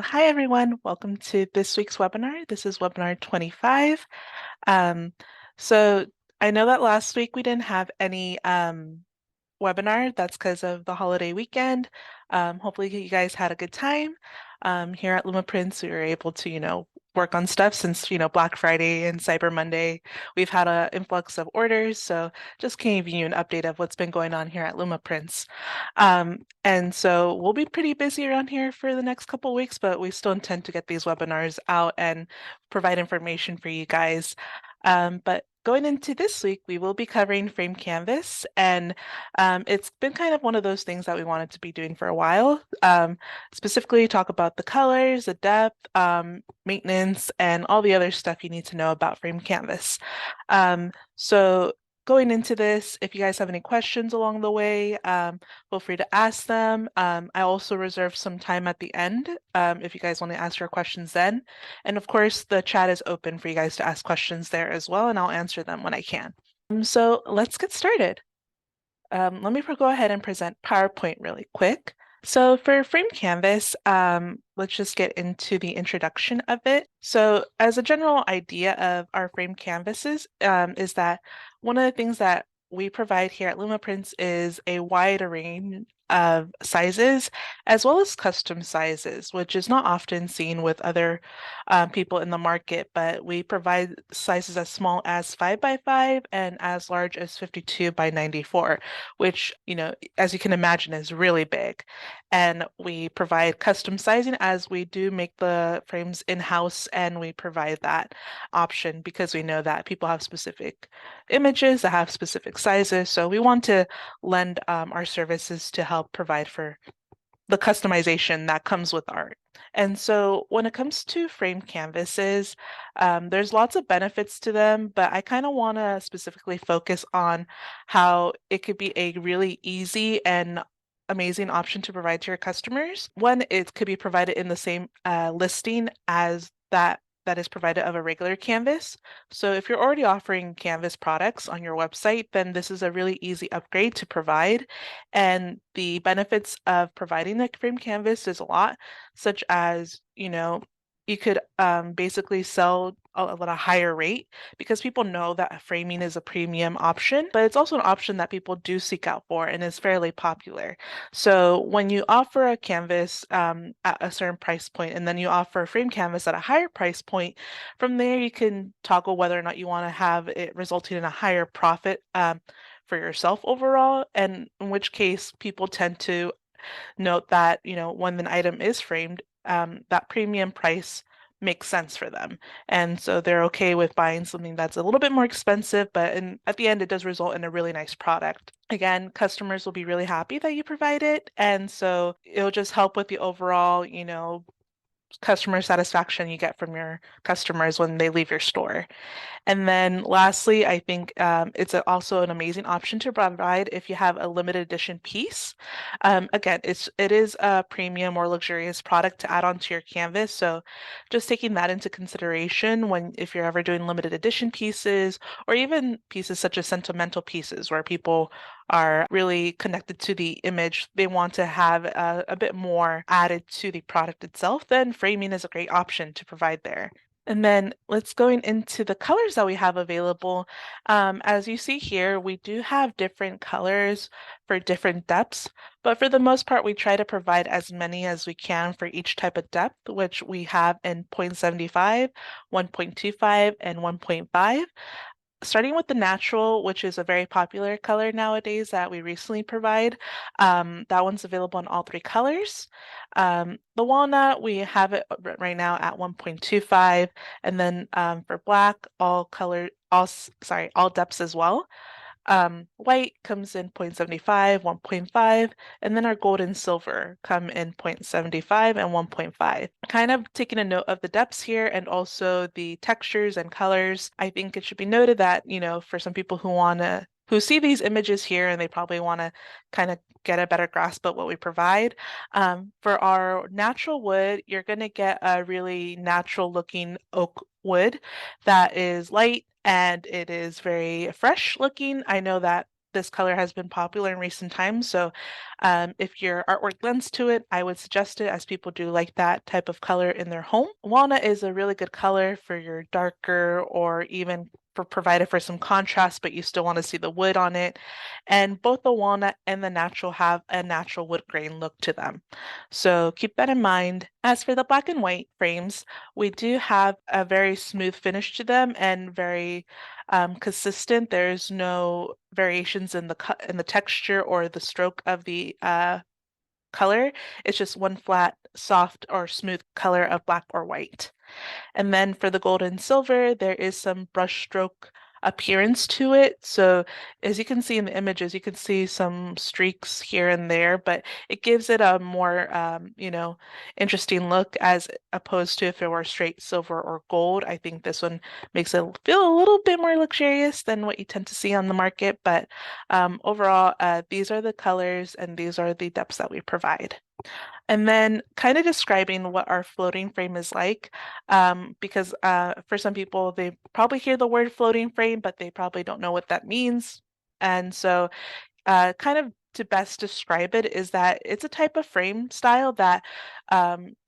Hi, everyone. Welcome to this week's webinar. This is webinar 25. Um, so I know that last week we didn't have any webinar. That's because of the holiday weekend. Hopefully you guys had a good time. Here at Lumaprints, we were able to, work on stuff since, Black Friday and Cyber Monday. We've had an influx of orders, so just gave you an update of what's been going on here at Lumaprints. And so we'll be pretty busy around here for the next couple weeks, but we still intend to get these webinars out and provide information for you guys. But going into this week, we will be covering frame canvas, and it's been kind of one of those things that we wanted to be doing for a while. Specifically, talk about the colors, the depth, maintenance, and all the other stuff you need to know about frame canvas. So going into this, if you guys have any questions along the way, feel free to ask them. I also reserve some time at the end if you guys want to ask your questions then. And of course, the chat is open for you guys to ask questions there as well, and I'll answer them when I can. So let's get started. Let me go ahead and present PowerPoint really quick. So for frame canvas, let's just get into the introduction of it. So as a general idea of our frame canvases is that one of the things that we provide here at Lumaprints is a wide array of sizes as well as custom sizes, which is not often seen with other people in the market, but we provide sizes as small as 5 by 5 and as large as 52 by 94, which, as you can imagine, is really big. And we provide custom sizing as we do make the frames in-house, and we provide that option because we know that people have specific images that have specific sizes. So we want to lend our services to help provide for the customization that comes with art. And so when it comes to frame canvases, there's lots of benefits to them, but I kind of want to specifically focus on how it could be a really easy and amazing option to provide to your customers. One, it could be provided in the same listing as that is provided of a regular canvas. So if you're already offering canvas products on your website, then this is a really easy upgrade to provide. And the benefits of providing the frame canvas is a lot, such as, you could basically sell at a higher rate because people know that framing is a premium option, but it's also an option that people do seek out for and is fairly popular. So when you offer a canvas at a certain price point and then you offer a frame canvas at a higher price point, from there you can toggle whether or not you want to have it resulting in a higher profit for yourself overall, and in which case people tend to note that, when an item is framed, that premium price makes sense for them. And so they're okay with buying something that's a little bit more expensive, but at the end, it does result in a really nice product. Again, customers will be really happy that you provide it. And so it'll just help with the overall, customer satisfaction you get from your customers when they leave your store. And then lastly, I think it's also an amazing option to provide if you have a limited edition piece. Again, it is a premium or luxurious product to add onto your canvas. So just taking that into consideration if you're ever doing limited edition pieces or even pieces such as sentimental pieces where people are really connected to the image, they want to have a bit more added to the product itself, then framing is a great option to provide there. And then let's go into the colors that we have available. As you see here, we do have different colors for different depths, but for the most part, we try to provide as many as we can for each type of depth, which we have in 0.75, 1.25, and 1.5. Starting with the natural, which is a very popular color nowadays that we recently provide. That one's available in all three colors. The walnut, we have it right now at 1.25, and then for black, all depths as well. White comes in 0.75, 1.5, and then our gold and silver come in 0.75 and 1.5. Kind of taking a note of the depths here and also the textures and colors. I think it should be noted that, for some people who see these images here and they probably want to kind of get a better grasp of what we provide. For our natural wood, you're going to get a really natural looking oak wood that is light and it is very fresh looking. I know that this color has been popular in recent times. So if your artwork lends to it, I would suggest it as people do like that type of color in their home. Walnut is a really good color for your darker or even for provided for some contrast, but you still want to see the wood on it. And both the walnut and the natural have a natural wood grain look to them. So keep that in mind. As for the black and white frames, we do have a very smooth finish to them and very consistent. There's no variations in the texture or the stroke of the color. It's just one flat, soft, or smooth color of black or white. And then for the gold and silver, there is some brushstroke appearance to it. So as you can see in the images, you can see some streaks here and there, but it gives it a more, interesting look as opposed to if it were straight silver or gold. I think this one makes it feel a little bit more luxurious than what you tend to see on the market. But overall, these are the colors and these are the depths that we provide. And then kind of describing what our floating frame is like, because for some people, they probably hear the word floating frame, but they probably don't know what that means. And so kind of to best describe it is that it's a type of frame style that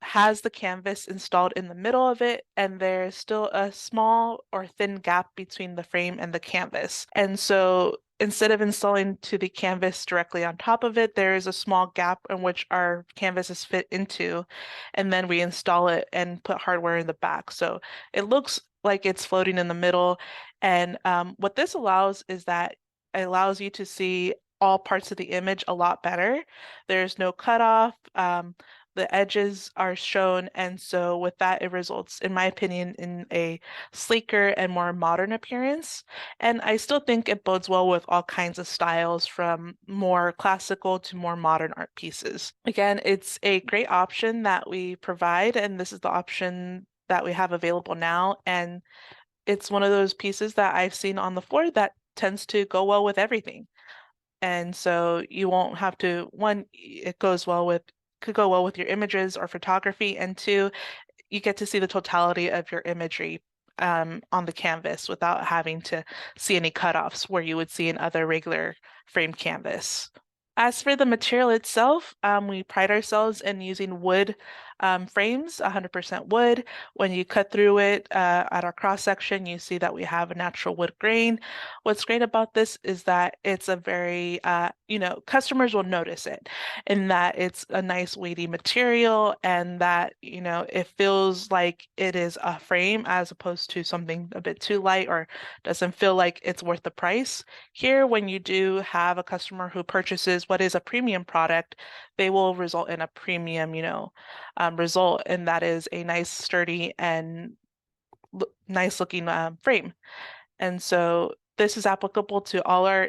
has the canvas installed in the middle of it, and there's still a small or thin gap between the frame and the canvas. And so instead of installing to the canvas directly on top of it, there is a small gap in which our canvas is fit into, and then we install it and put hardware in the back. So it looks like it's floating in the middle. And what this allows is that it allows you to see all parts of the image a lot better. There's no cutoff. The edges are shown, and so with that, it results, in my opinion, in a sleeker and more modern appearance. And I still think it bodes well with all kinds of styles, from more classical to more modern art pieces. Again, it's a great option that we provide, and this is the option that we have available now. And it's one of those pieces that I've seen on the floor that tends to go well with everything. And so you won't have to, one, it goes well with, could go well with your images or photography, and two, you get to see the totality of your imagery on the canvas without having to see any cutoffs where you would see in other regular framed canvas. As for the material itself, we pride ourselves in using wood frames, 100% wood. When you cut through it at our cross section, you see that we have a natural wood grain. What's great about this is that it's a very, customers will notice it, in that it's a nice weighty material, and that, it feels like it is a frame as opposed to something a bit too light or doesn't feel like it's worth the price. Here, when you do have a customer who purchases what is a premium product, they will result in a premium, result, and that is a nice, sturdy, and nice looking frame. And so this is applicable to all our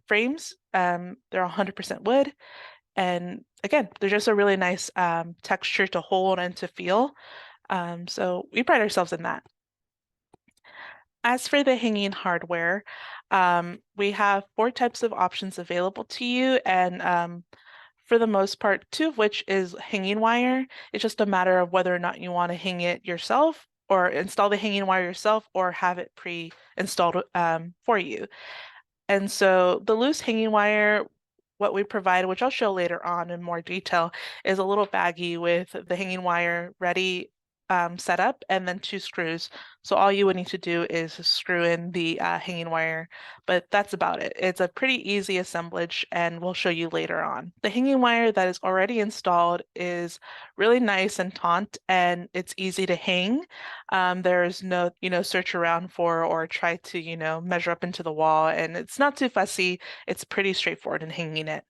frames. They're 100% wood. And again, they're just a really nice texture to hold and to feel. So we pride ourselves in that. As for the hanging hardware, we have 4 types of options available to you, and for the most part, 2 of which is hanging wire. It's just a matter of whether or not you want to hang it yourself or install the hanging wire yourself or have it pre-installed for you. And so the loose hanging wire, what we provide, which I'll show later on in more detail, is a little baggie with the hanging wire ready set up, and then 2 screws. So all you would need to do is screw in the hanging wire, but that's about it. It's a pretty easy assemblage, and we'll show you later on. The hanging wire that is already installed is really nice and taut, and it's easy to hang. There's no, search around for or try to, measure up into the wall, and it's not too fussy. It's pretty straightforward in hanging it.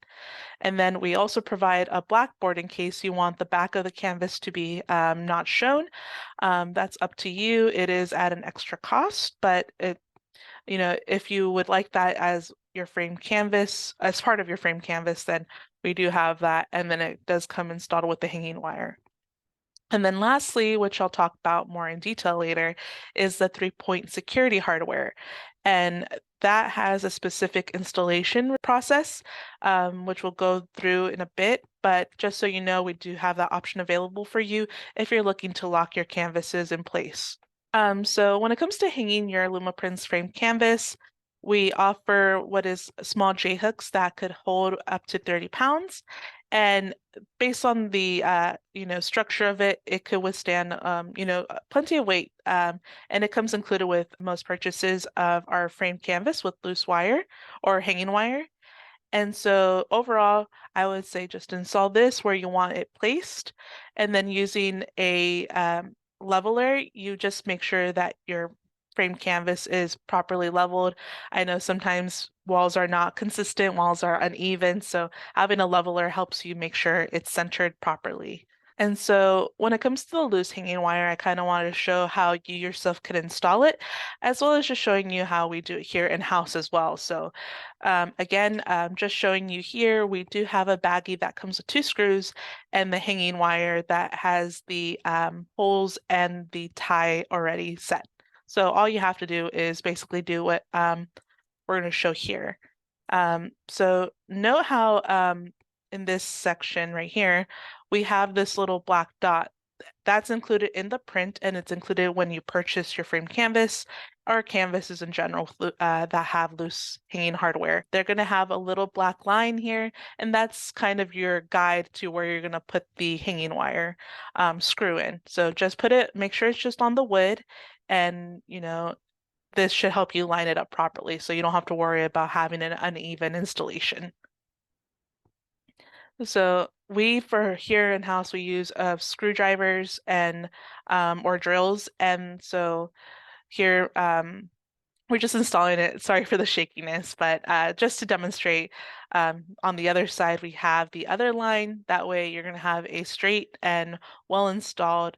And then we also provide a blackboard in case you want the back of the canvas to be not shown. That's up to you. It is at an extra cost, but if you would like that as your frame canvas, as part of your frame canvas, then we do have that. And then it does come installed with the hanging wire. And then lastly, which I'll talk about more in detail later, is the 3-point security hardware. And that has a specific installation process, which we'll go through in a bit. But just so you know, we do have that option available for you if you're looking to lock your canvases in place. So when it comes to hanging your Lumaprints frame canvas, We offer what is small J hooks that could hold up to 30 pounds. And based on the structure of it, it could withstand plenty of weight. And it comes included with most purchases of our framed canvas with loose wire or hanging wire. And so overall, I would say just install this where you want it placed, and then using a leveler, you just make sure that your framed canvas is properly leveled. I know sometimes walls are not consistent, walls are uneven, so having a leveler helps you make sure it's centered properly. And so when it comes to the loose hanging wire, I kind of wanted to show how you yourself could install it, as well as just showing you how we do it here in-house as well. So again, just showing you here, we do have a baggie that comes with 2 screws and the hanging wire that has the holes and the tie already set. So all you have to do is basically do what we're going to show here. So note how in this section right here, we have this little black dot. That's included in the print, and it's included when you purchase your framed canvas or canvases in general that have loose hanging hardware. They're going to have a little black line here, and that's kind of your guide to where you're going to put the hanging wire screw in. So just put it, make sure it's just on the wood, and this should help you line it up properly so you don't have to worry about having an uneven installation. So we, for here in house, we use screwdrivers and or drills. And so here we're just installing it. Sorry for the shakiness, but just to demonstrate, on the other side, we have the other line. That way you're going to have a straight and well installed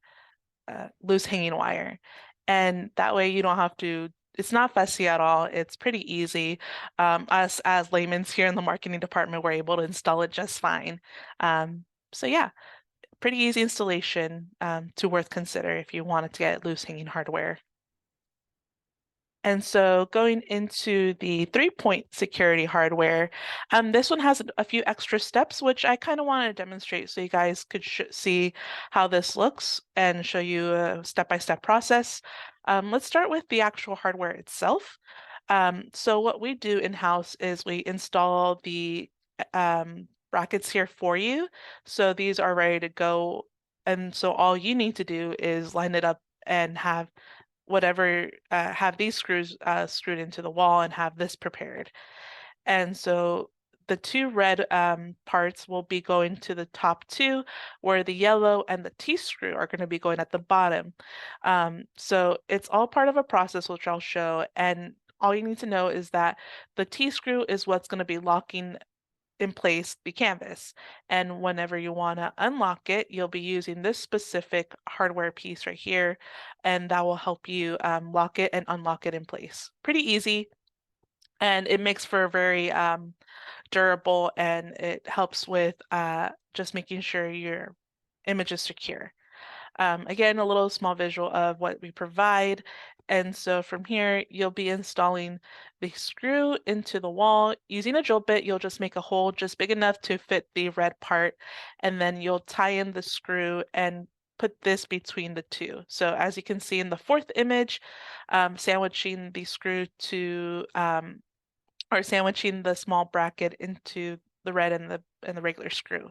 loose hanging wire. And that way you don't have to, it's not fussy at all. It's pretty easy. Us as laymen here in the marketing department, we're able to install it just fine. So yeah, pretty easy installation to worth consider if you wanted to get loose hanging hardware. And so going into the 3-point security hardware, this one has a few extra steps, which I kind of want to demonstrate so you guys could see how this looks and show you a step-by-step process. Let's start with the actual hardware itself. So what we do in-house is we install the brackets here for you. So these are ready to go. And so all you need to do is line it up and have these screws screwed into the wall and have this prepared. And so the 2 red parts will be going to the top 2, where the yellow and the T-screw are going to be going at the bottom. So it's all part of a process, which I'll show. And all you need to know is that the T-screw is what's going to be locking in place the canvas. And whenever you want to unlock it, you'll be using this specific hardware piece right here, and that will help you lock it and unlock it in place. Pretty easy, and it makes for a very durable, and it helps with just making sure your image is secure. Again, a little small visual of what we provide. And so from here, you'll be installing the screw into the wall. Using a drill bit, you'll just make a hole just big enough to fit the red part, and then you'll tie in the screw and put this between the 2. So as you can see in the 4th image, sandwiching the screw to, or sandwiching the small bracket into the red and the regular screw.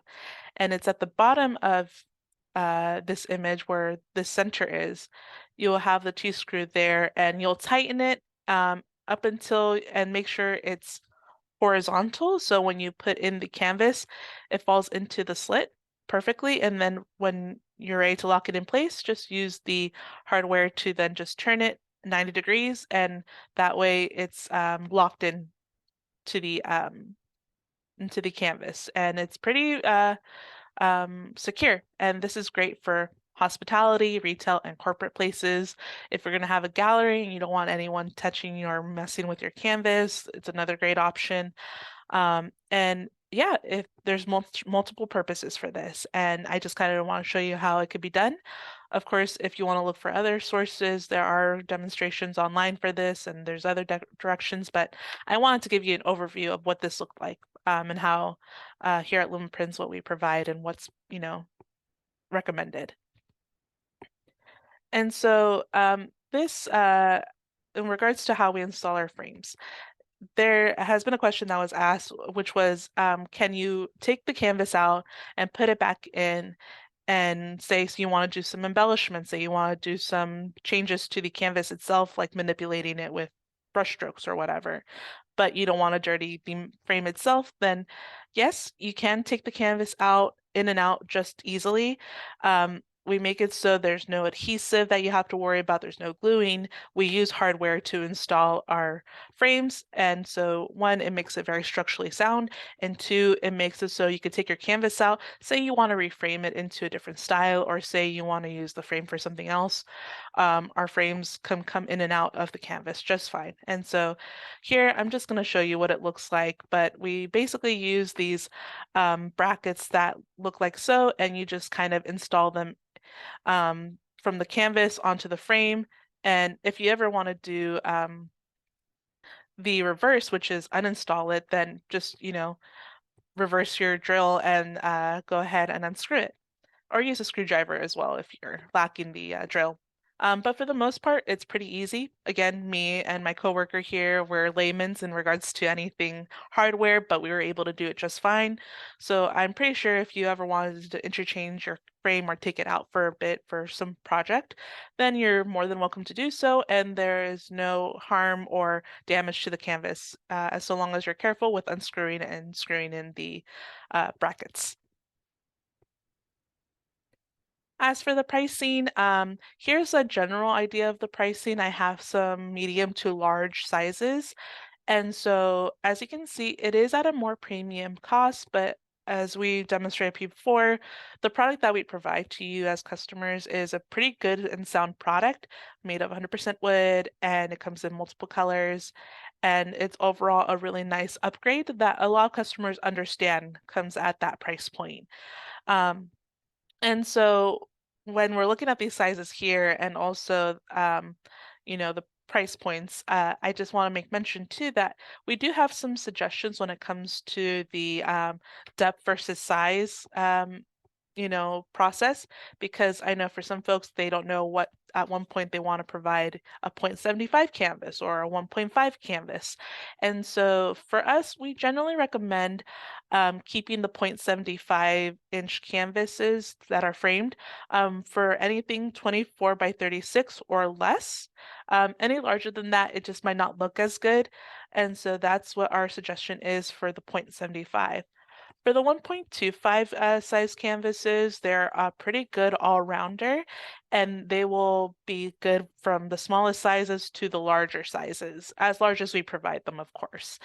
And it's at the bottom of this image where the center is. You'll have the T-screw there, and you'll tighten it up until and make sure it's horizontal. So when you put in the canvas, it falls into the slit perfectly. And then when you're ready to lock it in place, just use the hardware to then just turn it 90 degrees, and that way it's locked in to the into the canvas, and it's pretty secure. And this is great for hospitality, retail, and corporate places. If you're going to have a gallery and you don't want anyone touching or messing with your canvas, it's another great option. And yeah, if there's multiple purposes for this, and I just kind of want to show you how it could be done. Of course, if you want to look for other sources, there are demonstrations online for this, and there's other directions, but I wanted to give you an overview of what this looked like, and how here at Lumaprints what we provide and what's, recommended. And so this, in regards to how we install our frames, there has been a question that was asked, which was, can you take the canvas out and put it back in and say, so you want to do some embellishments, say you want to do some changes to the canvas itself, like manipulating it with brush strokes or whatever, but you don't want to dirty the frame itself, then yes, you can take the canvas out in and out just easily. We make it so there's no adhesive that you have to worry about. There's no gluing. We use hardware to install our frames. And so one, it makes it very structurally sound. And two, it makes it so you could take your canvas out, say you want to reframe it into a different style, or say you want to use the frame for something else. Our frames can come in and out of the canvas just fine. And so here, I'm just going to show you what it looks like, but we basically use these brackets that look like so, and you just kind of install them from the canvas onto the frame. And if you ever want to do the reverse, which is uninstall it, then just, reverse your drill and go ahead and unscrew it. Or use a screwdriver as well if you're lacking the drill. But for the most part, it's pretty easy. Again, me and my coworker here, we're laymen's in regards to anything hardware, but we were able to do it just fine. So I'm pretty sure if you ever wanted to interchange your frame or take it out for a bit for some project, then you're more than welcome to do so, and there is no harm or damage to the canvas, as so long as you're careful with unscrewing and screwing in the brackets. As for the pricing, here's a general idea of the pricing. I have some medium to large sizes. And so, as you can see, it is at a more premium cost, but as we demonstrated before, the product that we provide to you as customers is a pretty good and sound product made of 100% wood, and it comes in multiple colors. And it's overall a really nice upgrade that a lot of customers understand comes at that price point. Um, and so when we're looking at these sizes here and also, the price points, I just want to make mention too that we do have some suggestions when it comes to the depth versus size, process, because I know for some folks, they don't know what at one point they want to provide a 0.75 canvas or a 1.5 canvas. And so for us, we generally recommend keeping the 0.75-inch canvases that are framed for anything 24 by 36 or less. Any larger than that, it just might not look as good. And so that's what our suggestion is for the 0.75. For the 1.25 size canvases, they're a pretty good all-rounder, and they will be good from the smallest sizes to the larger sizes, as large as we provide them, of course.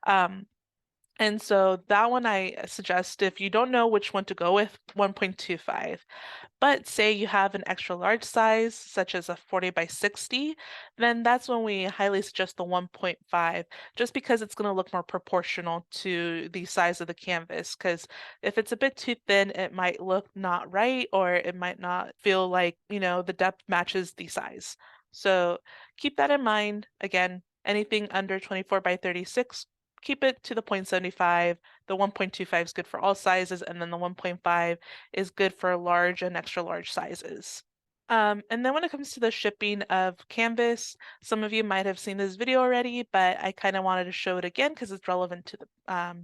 Um, and so that one I suggest if you don't know which one to go with, 1.25. But say you have an extra large size, such as a 40 by 60, then that's when we highly suggest the 1.5, just because it's going to look more proportional to the size of the canvas. Because if it's a bit too thin, it might look not right, or it might not feel like, the depth matches the size. So keep that in mind. Again, anything under 24 by 36, keep it to the 0.75. The 1.25 is good for all sizes, and then the 1.5 is good for large and extra large sizes. And then when it comes to the shipping of Canvas, some of you might have seen this video already, but I kind of wanted to show it again because it's relevant to the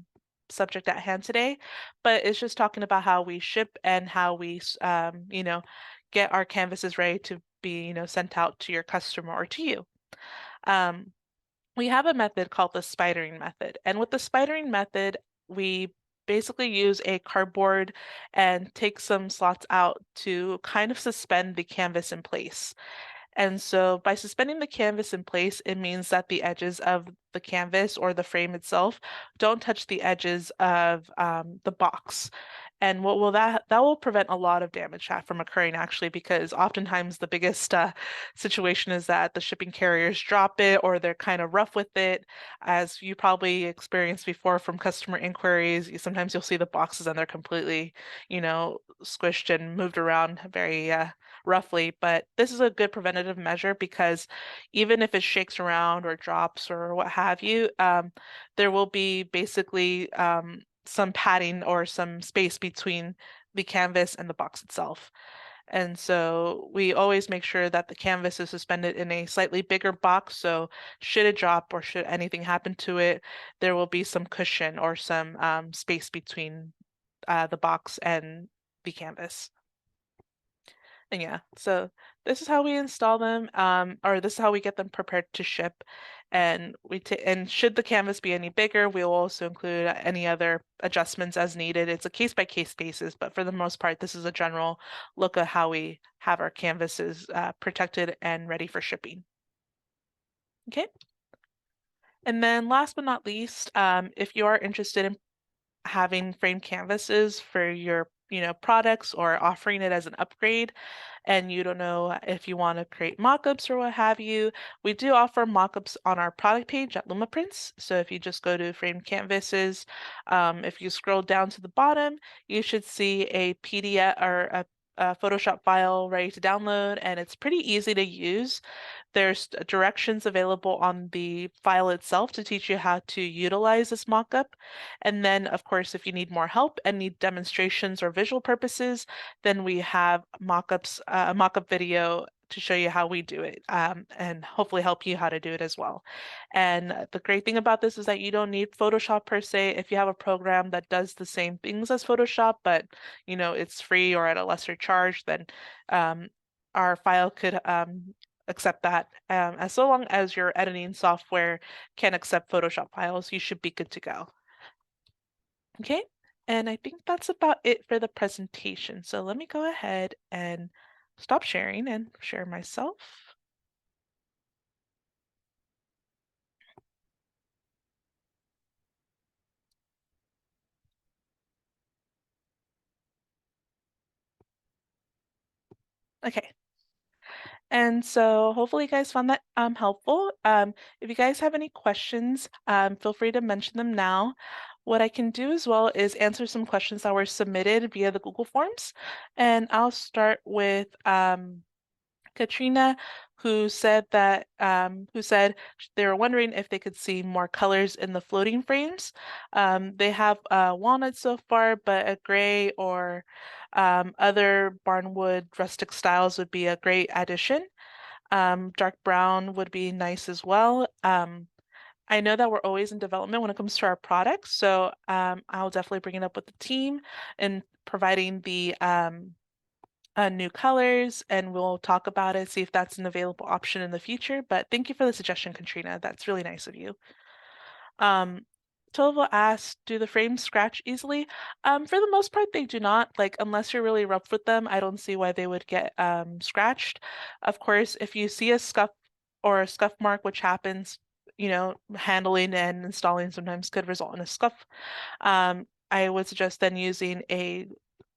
subject at hand today. But it's just talking about how we ship and how we, get our canvases ready to be, sent out to your customer or to you. Um, we have a method called the spidering method. And with the spidering method, we basically use a cardboard and take some slots out to kind of suspend the canvas in place. And so by suspending the canvas in place, it means that the edges of the canvas or the frame itself don't touch the edges of the box. And what will that will prevent a lot of damage from occurring actually, because oftentimes the biggest situation is that the shipping carriers drop it or they're kind of rough with it. As you probably experienced before from customer inquiries, sometimes you'll see the boxes and they're completely, squished and moved around very roughly. But this is a good preventative measure because even if it shakes around or drops or what have you, there will be basically some padding or some space between the canvas and the box itself. And so we always make sure that the canvas is suspended in a slightly bigger box. So should it drop or should anything happen to it, there will be some cushion or some space between the box and the canvas. And yeah, so this is how we install them, or this is how we get them prepared to ship. And and should the canvas be any bigger, we will also include any other adjustments as needed. It's a case by case basis, but for the most part, this is a general look at how we have our canvases protected and ready for shipping. Okay. And then last but not least, if you are interested in having framed canvases for your products or offering it as an upgrade and you don't know if you want to create mockups or what have you, we do offer mockups on our product page at Lumaprints. So if you just go to framed canvases, if you scroll down to the bottom, you should see a PDF or a Photoshop file ready to download, and it's pretty easy to use. There's directions available on the file itself to teach you how to utilize this mockup. And then, of course, if you need more help and need demonstrations or visual purposes, then we have mockups, a mockup video to show you how we do it, and hopefully help you how to do it as well. And the great thing about this is that you don't need Photoshop per se. If you have a program that does the same things as Photoshop, but it's free or at a lesser charge, then our file could accept that. As so long as your editing software can accept Photoshop files, you should be good to go. Okay, and I think that's about it for the presentation. So let me go ahead and stop sharing and share myself. Okay. And so hopefully you guys found that helpful. If you guys have any questions, feel free to mention them now. What I can do as well is answer some questions that were submitted via the Google Forms. And I'll start with Katrina, who said they were wondering if they could see more colors in the floating frames. They have walnut so far, but a gray or other barnwood rustic styles would be a great addition. Dark brown would be nice as well. I know that we're always in development when it comes to our products, so I'll definitely bring it up with the team and providing the new colors, and we'll talk about it, see if that's an available option in the future. But thank you for the suggestion, Katrina. That's really nice of you. Um, Tova asked, do the frames scratch easily? For the most part, they do not. Like, unless you're really rough with them, I don't see why they would get scratched. Of course, if you see a scuff or a scuff mark, which happens, handling and installing sometimes could result in a scuff. I would suggest then using a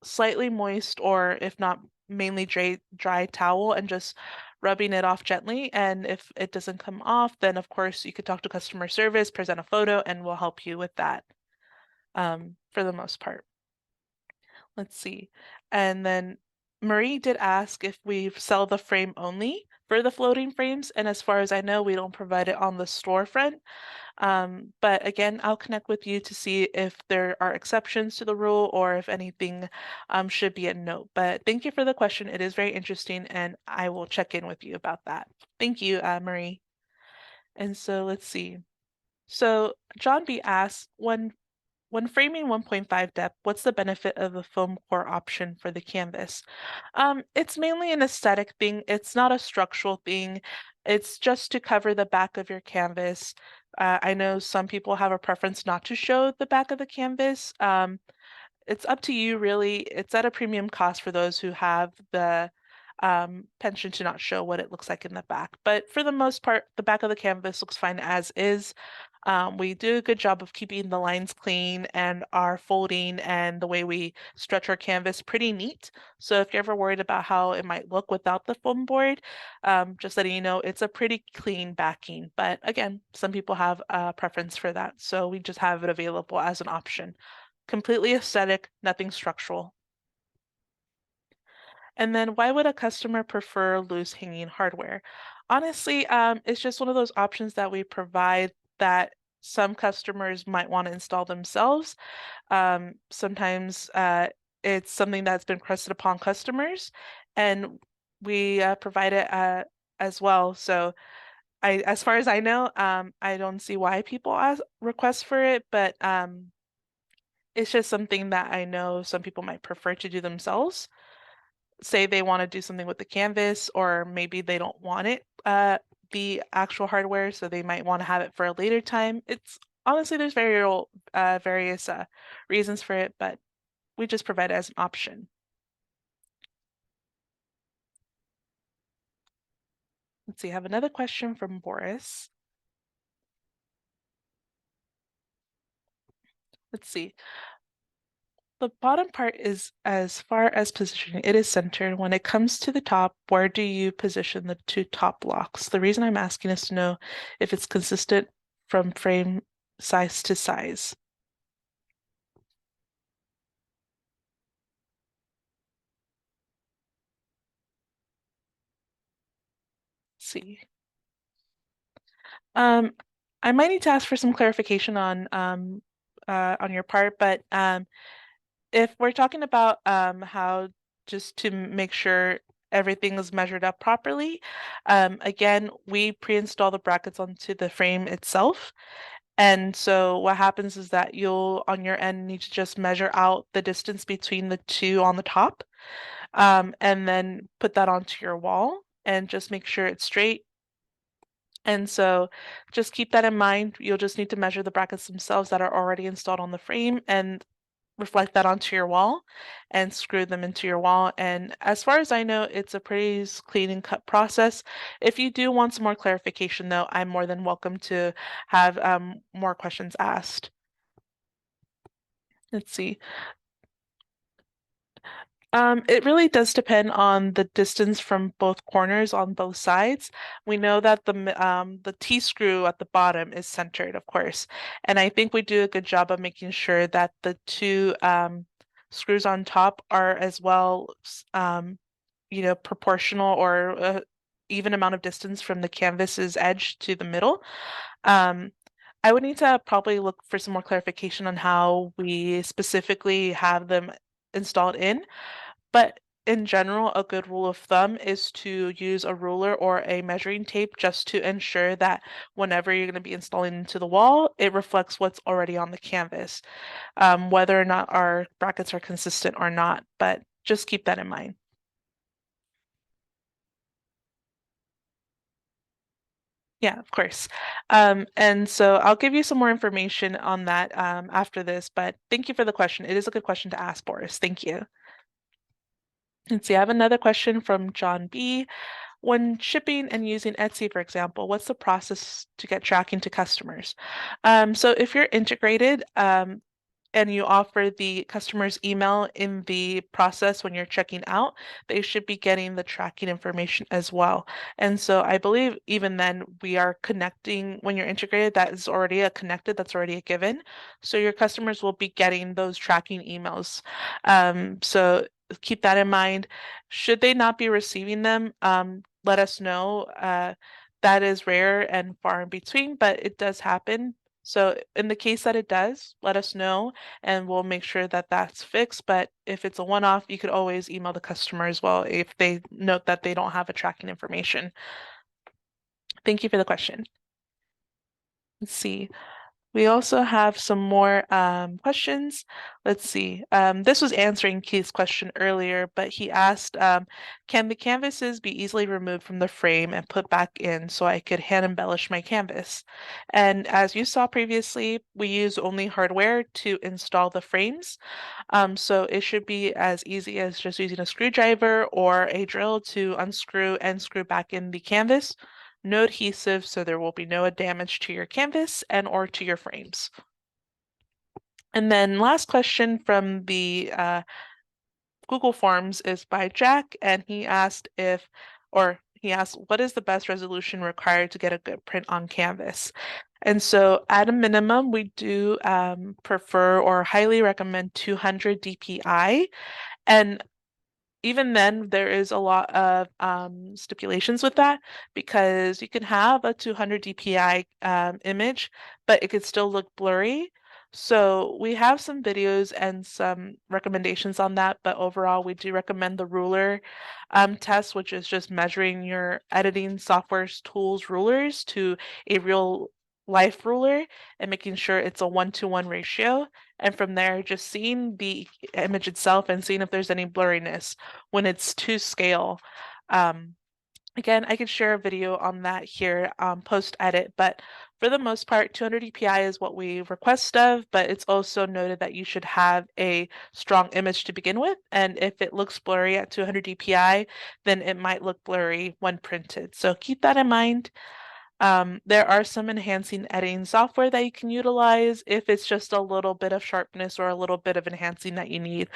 slightly moist or if not mainly dry towel and just rubbing it off gently. And if it doesn't come off, then of course you could talk to customer service, present a photo, and we'll help you with that for the most part. Let's see. And then Marie did ask if we sell the frame only for the floating frames. And as far as I know, we don't provide it on the storefront. But again, I'll connect with you to see if there are exceptions to the rule or if anything should be a note. But thank you for the question. It is very interesting, and I will check in with you about that. Thank you, Marie. And so let's see. So John B asks, when framing 1.5 depth, what's the benefit of the foam core option for the canvas? It's mainly an aesthetic thing. It's not a structural thing. It's just to cover the back of your canvas. I know some people have a preference not to show the back of the canvas. It's up to you, really. It's at a premium cost for those who have the penchant to not show what it looks like in the back. But for the most part, the back of the canvas looks fine as is. We do a good job of keeping the lines clean and our folding and the way we stretch our canvas pretty neat. So if you're ever worried about how it might look without the foam board, just letting you know it's a pretty clean backing. But again, some people have a preference for that. So we just have it available as an option. Completely aesthetic, nothing structural. And then why would a customer prefer loose hanging hardware? Honestly, it's just one of those options that we provide that some customers might want to install themselves. Sometimes it's something that's been requested upon customers. and we provide it as well. So as far as I know, I don't see why people ask request for it, but it's just something that I know some people might prefer to do themselves. Say they want to do something with the canvas, or maybe they don't want it, the actual hardware, so they might want to have it for a later time. It's honestly there's various reasons for it, but we just provide it as an option. Let's see, I have another question from Boris. Let's see. The bottom part is as far as positioning, it is centered. When it comes to the top, where do you position the two top blocks? The reason I'm asking is to know if it's consistent from frame size to size. Let's see. Um, I might need to ask for some clarification on your part, but if we're talking about how just to make sure everything is measured up properly, again, we pre-install the brackets onto the frame itself. And so what happens is that you'll on your end need to just measure out the distance between the two on the top, and then put that onto your wall and just make sure it's straight. And so just keep that in mind. You'll just need to measure the brackets themselves that are already installed on the frame and reflect that onto your wall and screw them into your wall. And as far as I know, it's a pretty clean and cut process. If you do want some more clarification, though, I'm more than welcome to have more questions asked. Let's see. It really does depend on the distance from both corners on both sides. We know that the T screw at the bottom is centered, of course, and I think we do a good job of making sure that the two screws on top are as well, proportional or even amount of distance from the canvas's edge to the middle. Um, I would need to probably look for some more clarification on how we specifically have them installed in. But in general, a good rule of thumb is to use a ruler or a measuring tape just to ensure that whenever you're going to be installing into the wall, it reflects what's already on the canvas, whether or not our brackets are consistent or not. But just keep that in mind. Yeah, of course. And so I'll give you some more information on that after this, but thank you for the question. It is a good question to ask, Boris. Thank you. Let's see, I have another question from John B. When shipping and using Etsy, for example, what's the process to get tracking to customers? So if you're integrated, and you offer the customer's email in the process when you're checking out, they should be getting the tracking information as well. And so I believe even then we are connecting when you're integrated, that is already a connected, that's already a given. So your customers will be getting those tracking emails. So keep that in mind. Should they not be receiving them, let us know. That is rare and far in between, but it does happen. So in the case that it does, let us know and we'll make sure that that's fixed. But if it's a one-off, you could always email the customer as well if they note that they don't have a tracking information. Thank you for the question. Let's see. We also have some more questions. Let's see. This was answering Keith's question earlier, but he asked, can the canvases be easily removed from the frame and put back in so I could hand embellish my canvas? And as you saw previously, we use only hardware to install the frames. So it should be as easy as just using a screwdriver or a drill to unscrew and screw back in the canvas. No adhesive, so there will be no damage to your canvas and or to your frames. And then last question from the Google Forms is by Jack, and he asked, what is the best resolution required to get a good print on canvas? And so at a minimum, we do prefer or highly recommend 200 DPI. And even then, there is a lot of stipulations with that because you can have a 200 DPI image, but it could still look blurry. So we have some videos and some recommendations on that, but overall, we do recommend the ruler test, which is just measuring your editing software's tools rulers to a real life ruler and making sure it's a 1-to-1 ratio. And from there, just seeing the image itself and seeing if there's any blurriness when it's to scale. Um, Again, I could share a video on that here post-edit, but for the most part, 200 dpi is what we request of, but it's also noted that you should have a strong image to begin with, and if it looks blurry at 200 dpi, then it might look blurry when printed. So keep that in mind. There are some enhancing editing software that you can utilize if it's just a little bit of sharpness or a little bit of enhancing that you need.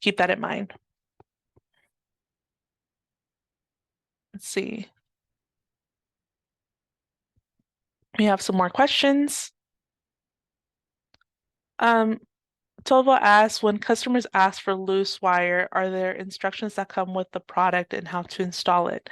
Keep that in mind. Let's see. We have some more questions. Um, Tova asks, when customers ask for loose wire, are there instructions that come with the product and how to install it?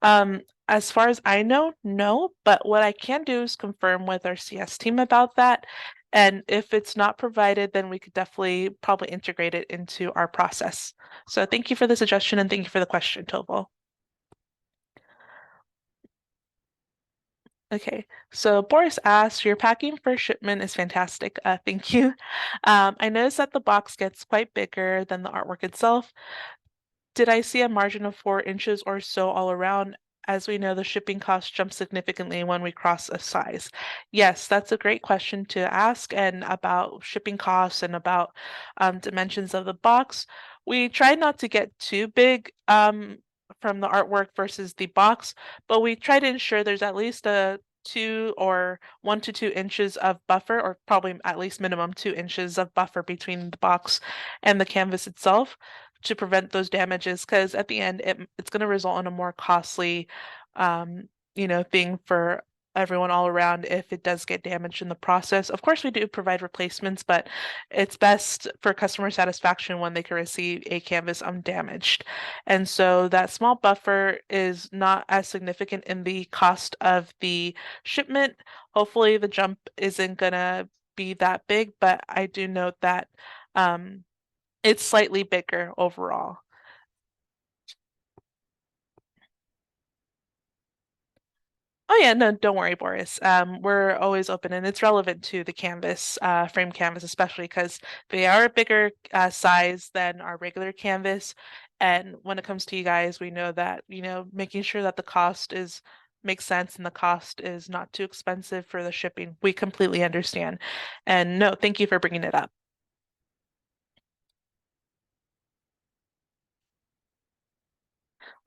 As far as I know, no, but what I can do is confirm with our CS team about that. And if it's not provided, then we could definitely probably integrate it into our process. So thank you for the suggestion and thank you for the question, Tovo. Okay, so Boris asks, your packing for shipment is fantastic. Thank you. I noticed that the box gets quite bigger than the artwork itself. Did I see a margin of 4 inches or so all around? As we know, the shipping costs jump significantly when we cross a size. Yes, that's a great question to ask, and about shipping costs and about dimensions of the box. We try not to get too big from the artwork versus the box, but we try to ensure there's at least a 1 to 2 inches of buffer, or probably at least minimum 2 inches of buffer between the box and the canvas itself to prevent those damages, because at the end it's going to result in a more costly thing for everyone all around if it does get damaged in the process. Of course, we do provide replacements, but it's best for customer satisfaction when they can receive a canvas undamaged. And so that small buffer is not as significant in the cost of the shipment. Hopefully the jump isn't gonna be that big, but I do note that um, it's slightly bigger overall. Oh yeah, no, don't worry, Boris. We're always open, and it's relevant to the canvas, frame canvas, especially because they are a bigger size than our regular canvas. And when it comes to you guys, we know that, making sure that the cost is makes sense and the cost is not too expensive for the shipping. We completely understand. And no, thank you for bringing it up.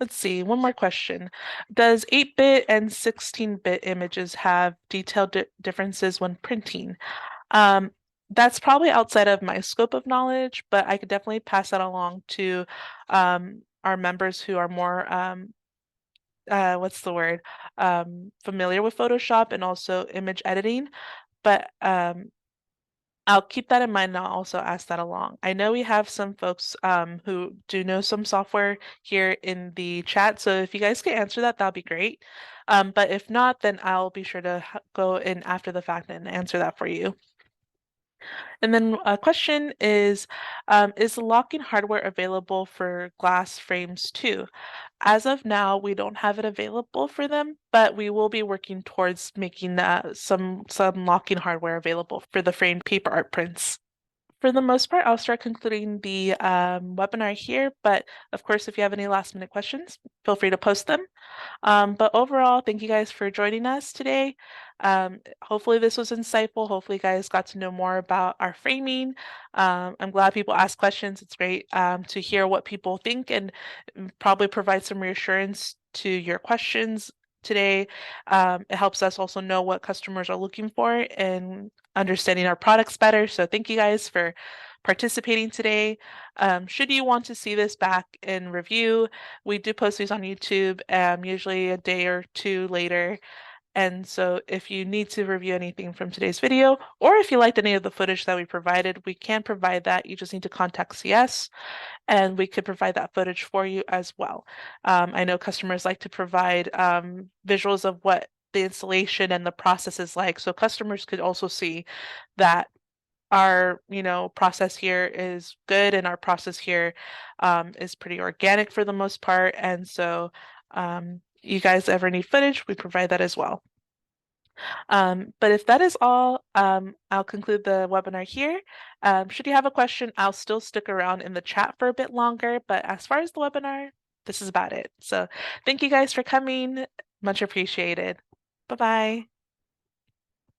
Let's see, one more question. Does 8-bit and 16-bit images have detailed differences when printing? That's probably outside of my scope of knowledge, but I could definitely pass that along to our members who are more, what's the word, familiar with Photoshop and also image editing. But I'll keep that in mind and I'll also ask that along. I know we have some folks who do know some software here in the chat, so if you guys could answer that, that'd be great. But if not, then I'll be sure to go in after the fact and answer that for you. And then a question is locking hardware available for glass frames too? As of now, we don't have it available for them, but we will be working towards making some locking hardware available for the framed paper art prints. For the most part, I'll start concluding the webinar here, but of course, if you have any last minute questions, feel free to post them. But overall, thank you guys for joining us today. Hopefully this was insightful. Hopefully you guys got to know more about our framing. I'm glad people ask questions. It's great to hear what people think and probably provide some reassurance to your questions today. It helps us also know what customers are looking for and understanding our products better. So thank you guys for participating today. Should you want to see this back in review, we do post these on YouTube, usually a day or two later. And so if you need to review anything from today's video, or if you liked any of the footage that we provided, we can provide that. You just need to contact CS and we could provide that footage for you as well. I know customers like to provide visuals of what the installation and the process is like, so customers could also see that our, process here is good and our process here is pretty organic for the most part. And so you guys ever need footage, we provide that as well. But if that is all, I'll conclude the webinar here. Should you have a question, I'll still stick around in the chat for a bit longer. But as far as the webinar, this is about it. So thank you guys for coming. Much appreciated. Bye-bye.